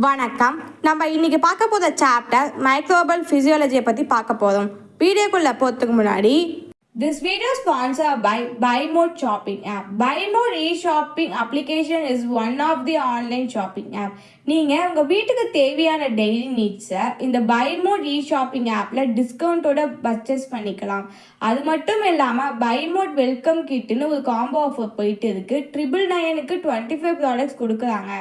வணக்கம். நம்ம இன்னைக்கு பார்க்க போகிற சாப்டர் மைக்ரோபல் ஃபிசியாலஜியை பற்றி பார்க்க போகிறோம். வீடியோக்குள்ளே போகிறதுக்கு முன்னாடி this video is sponsored by BuyMode shopping app. BuyMode e-shopping application is one of the online shopping app. நீங்கள் உங்கள் வீட்டுக்கு தேவையான டெய்லி நீட்ஸை இந்த BuyMode e-shopping ஆப்பில் டிஸ்கவுண்ட்டோட பர்ச்சேஸ் பண்ணிக்கலாம். அது மட்டும் இல்லாமல் BuyMode வெல்கம் கிட்டுன்னு ஒரு காம்போ ஆஃபர் போயிட்டு இருக்குது. 999க்கு 25 ப்ராடக்ட்ஸ் கொடுக்குறாங்க.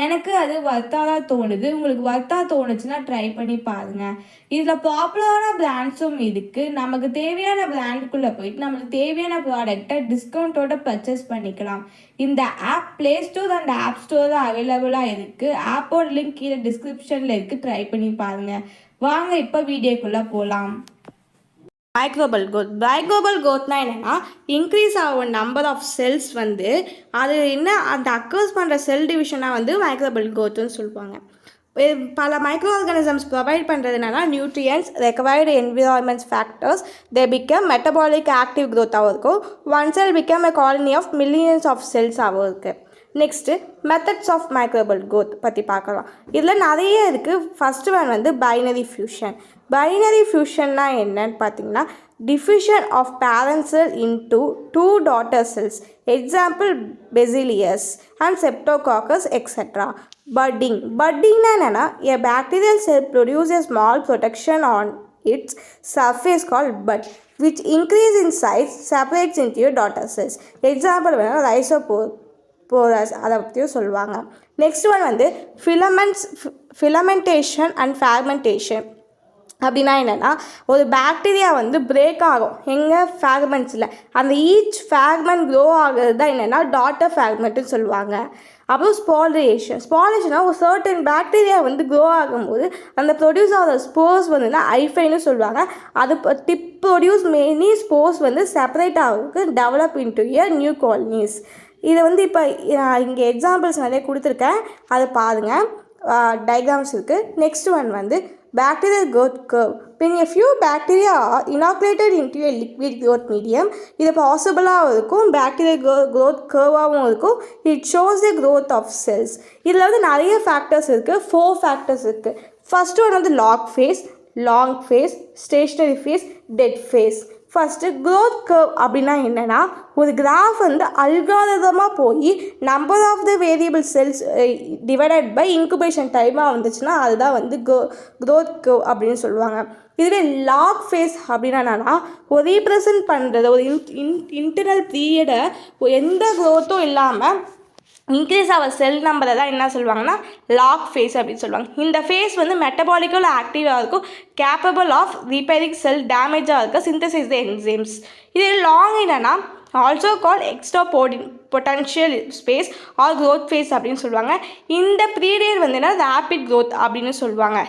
எனக்கு அது வர்த்தாக தோணுது. உங்களுக்கு வர்த்தாக தோணுச்சுன்னா ட்ரை பண்ணி பாருங்கள். இதில் பாப்புலரான பிராண்ட்ஸும் இருக்குது. நமக்கு தேவையான பிராண்டுக்குள்ளே போயிட்டு நம்மளுக்கு தேவையான ப்ராடக்டை டிஸ்கவுண்ட்டோட பர்ச்சேஸ் பண்ணிக்கலாம். இந்த app play store and app ஸ்டோரில் அவைலபிளாக இருக்குது. ஆப்போட லிங்க் கீழே டிஸ்கிரிப்ஷனில் இருக்குது. ட்ரை பண்ணி பாருங்கள். வாங்க இப்போ வீடியோக்குள்ளே போகலாம். மைக்ரோபல் க்ரோத்னா என்னென்னா இன்க்ரீஸ் ஆகும் நம்பர் ஆஃப் செல்ஸ் அது என்ன அந்த அக்கர்ஸ் பண்ணுற செல் டிவிஷனாக மைக்ரோபல் க்ரோத்துன்னு சொல்லுவாங்க. பல மைக்ரோ ஆர்கானிசம்ஸ் ப்ரொவைட் பண்ணுறதுனால nutrients required environments factors they become metabolic active க்ரோத்தாகவும் இருக்கும். One cell become a colony of millions of செல்ஸாகவும் இருக்குது. Next methods of microbial growth பற்றி பார்க்கலாம். இதில் நிறைய இருக்குது. First one binary fusion. Binary ஃபியூஷன்னா என்னன்னு பார்த்தீங்கன்னா diffusion of parent cell into 2 daughter cells. Example bacillus and streptococcus etcetera. பட்டிங்னா என்னென்னா a bacterial cell produces a small protection on its surface called bud, which increase in size separates into your daughter cells. Example வேணால் ரைசோபோரஸ் அதை பற்றியும் சொல்லுவாங்க. Next one filamentation and fermentation. அப்படின்னா என்னென்னா ஒரு பாக்டீரியா பிரேக் ஆகும் எங்கே ஃப்ராக்மெண்ட்ஸில். அந்த ஈச் ஃப்ராக்மெண்ட் க்ரோ ஆகிறது தான் என்னென்னா டாட்டர் ஃப்ராக்மெண்ட்டுன்னு சொல்லுவாங்க. அப்புறம் ஸ்பாலேஷனாக ஒரு சர்டன் பாக்டீரியா க்ரோ ஆகும்போது அந்த ப்ரொடியூஸ் ஆகிற ஸ்போர்ஸ் ஐஃபைன்னு சொல்லுவாங்க. அது ப்ரொடியூஸ் மெனி ஸ்போர்ஸ் செப்பரேட் ஆகிறதுக்கு develop into a new colonies. இதை இப்போ இங்கே எக்ஸாம்பிள்ஸ் நிறைய கொடுத்துருக்கேன், அதை பாருங்கள். டயக்ராம்ஸ் இருக்குது. Next one bacterial growth curve. When a few bacteria are inoculated into a liquid growth medium, இது பாசிபிளாகவும் இருக்கும், பாக்டீரியல் growth curveாகவும் இருக்கும். It shows the growth of cells. இதில் நிறைய ஃபேக்டர்ஸ் இருக்குது. 4 ஃபேக்டர்ஸ் இருக்குது. First one lag phase, long phase, stationary phase, dead phase. First growth curve அப்படின்னா என்னென்னா ஒரு கிராஃப் அல்காரிதமாக போய் number of the variable cells divided by incubation டைமாக வந்துச்சுன்னா அதுதான் க்ரோத் கர்வ் அப்படின்னு சொல்லுவாங்க. இதுவே லாக் ஃபேஸ் அப்படின்னா என்னென்னா ஒரு ரீப்ரசன்ட் பண்ணுறது ஒரு இன்டர்னல் பீரியடை எந்த க்ரோத்தும் இல்லாமல் இன்க்ரீஸ் ஆகிற செல் நம்பரை தான் என்ன சொல்லுவாங்கன்னா லாக் ஃபேஸ் அப்படின்னு சொல்லுவாங்க. இந்த ஃபேஸ் மெட்டபாலிக்கல் ஆக்டிவாக இருக்கும், கேப்பபிள் ஆஃப் ரிப்பேரிங் செல் டேமேஜாக இருக்க சிந்தசைஸ் த என்சைம்ஸ். இது லாங் என்னன்னா also call extra potential space or growth phase அப்படின்னு சொல்லுவாங்க. இந்த பீரியட் என்னன்னா ரேபிட் க்ரோத் அப்படின்னு சொல்லுவாங்க.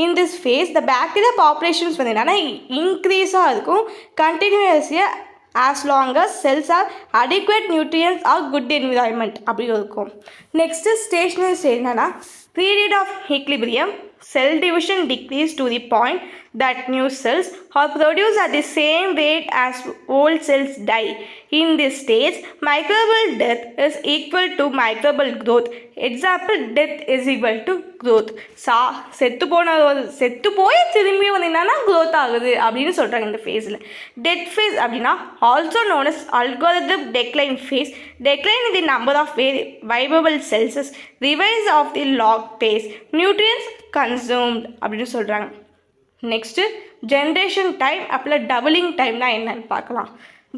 In this phase the bacteria populations என்னென்னா இன்க்ரீஸாக இருக்கும் கண்டினியூஸியாக as long as cells are adequate nutrients or good environment அப்படி இருக்கும். நெக்ஸ்ட்டு ஸ்டேஷனரி என்னன்னா period of equilibrium, cell division decrease to the point that new cells are produced at the same rate as old cells die. In this stage, microbial death is equal to microbial growth. Example, death is equal to growth. செத்து போய் திரும்பி என்னன்னா growth ஆகுது அப்படின்னு சொல்கிறாங்க இந்த ஃபேஸில். Death face அப்படின்னா also known as algorithm decline phase. Decline in the number of viable cells, rise of the log phase, nutrients consumed அப்படின்னு சொல்கிறாங்க. நெக்ஸ்ட்டு ஜென்ரேஷன் டைம் அப்புறம் டபுளிங் டைம்னா என்னன்னு பார்க்கலாம்.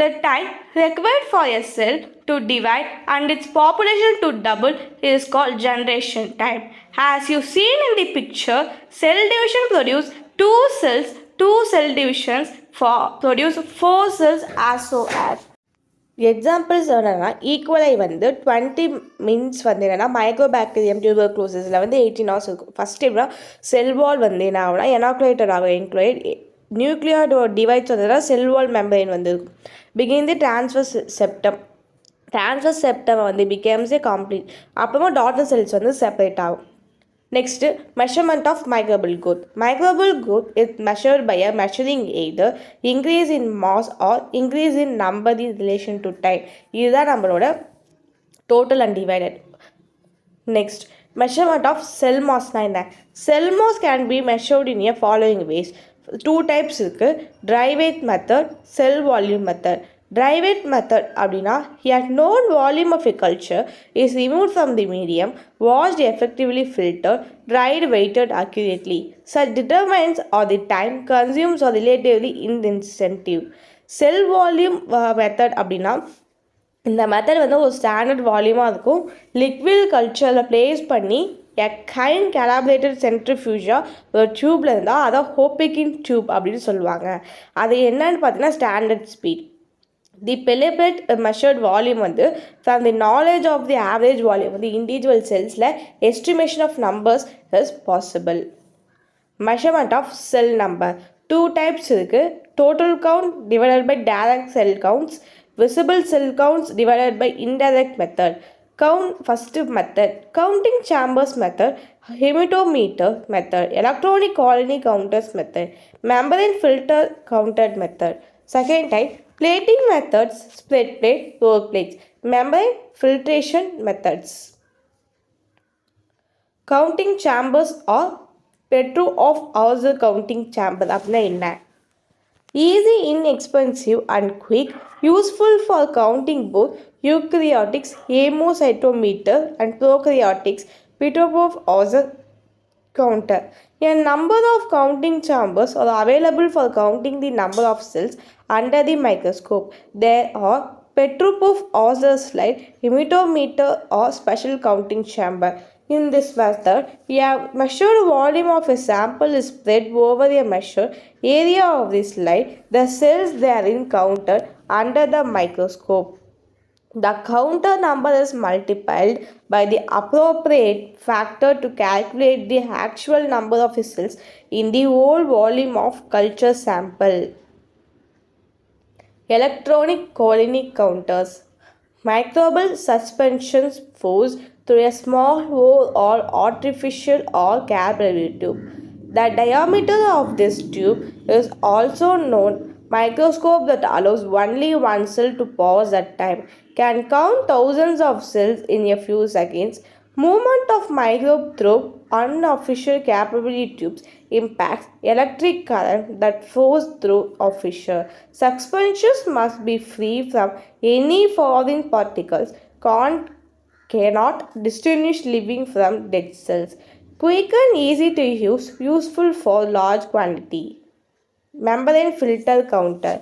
The time required for a cell to divide and its population to double is called generation time. As you seen in the picture, cell division produce 2 cells, 2 cell divisions produce 4 cells as so as. Examples என்னென்னா ஈக்குவலை 20 minutes என்னென்னா mycobacterium டியூபர்குலோசிஸில் 18 hours இருக்கும். First டைம்னா cell wall என்ன ஆகும்னா enucleated ஆகும். Enucleate nuclear device cell wall membrane இருக்கும். Begin the transfer septum becomes a complete. அப்புறமா டாட்டர் செல்ஸ் செப்பரேட் ஆகும். Next measurement of microbial growth. Microbial growth is measured by measuring either increase in mass or increase in number in relation to time. இதுதான் நம்மளோட total and divided. Next Measurement of cell mass என்ன? Cell mass can be measured in a following ways. Two types இருக்கு. Dry weight method, cell volume method. Dry weight method அப்படின்னா a known volume of a culture is removed from the medium, washed, effectively filtered, dried, weighted accurately. Such determinants or the time consumed are relatively insensitive. Cell volume method அப்படின்னா இந்த method வந்து ஒரு standard வால்யூமாக இருக்கும். Liquid கல்ச்சரில் place பண்ணி kind கேலாபரேட்டட் சென்ட்ரிஃபியூஜாக ஒரு டியூப்பில் இருந்தால் அதை ஹோபிக்கின் டியூப் அப்படின்னு சொல்லுவாங்க. அது என்னன்னு பார்த்தீங்கன்னா standard speed. The pellet measured volume வந்து from the knowledge of the average volume வந்து இண்டிவிஜுவல் செல்ஸில் estimation of numbers is possible. Measurement of cell number two types இருக்குது. Total count divided by direct cell counts, visible cell counts divided by indirect method. First method, counting chambers method, hematometer method, electronic colony counters method, membrane filter counted method. Second type, plating methods, split plate, roll plates, membrane filtration methods. Counting chambers or Petru of Hauser counting chamber அப்படின்னா என்ன? Easy, inexpensive and quick, useful for counting both eukaryotics, hemocytometer and prokaryotics, Petru-Hauser counter. A number of counting chambers are available for counting the number of cells under the microscope. There are Petru-Hauser slide, hematometer or special counting chamber. In this method, a measured volume of a sample is spread over a measured area of the slide. The cells therein counted under the microscope. The counter number is multiplied by the appropriate factor to calculate the actual number of cells in the whole volume of culture sample. Electronic colony counters. Microbial suspension force through a small hole or artificial or capillary tube. The diameter of this tube is also known. Microscope that allows only one cell to pause at time can count thousands of cells in a few seconds. Movement of microbe through unofficial capillary tubes impacts electric current that flows through official. Suspensions must be free from any foreign particles. Cannot distinguish living from dead cells. Quick and easy to use, useful for large quantity. Membrane filter counter.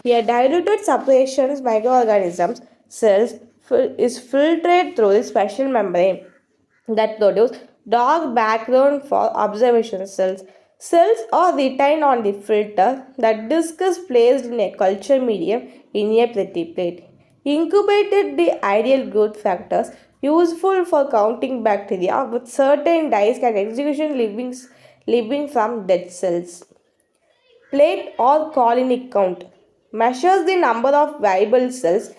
A diluted separations microorganisms cells is filtered through the special membrane that produce dark background for observation cells. Cells are retained on the filter. The disc is placed in a culture medium in a pretty plate. Incubated the ideal growth factors useful for counting bacteria with certain dyes can execution living from dead cells. Plate or colony count measures the number of viable cells.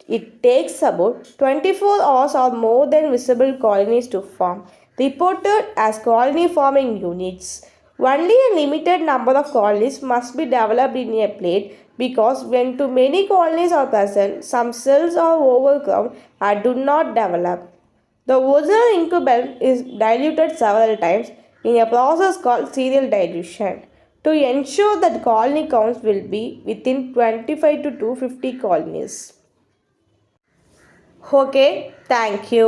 It takes about 24 hours or more than visible colonies to form, reported as colony forming units. Only a limited number of colonies must be developed in a plate because when too many colonies are present, some cells are overgrown and do not develop. The original incubant is diluted several times in a process called serial dilution to ensure that colony counts will be within 25 to 250 colonies. Okay, thank you.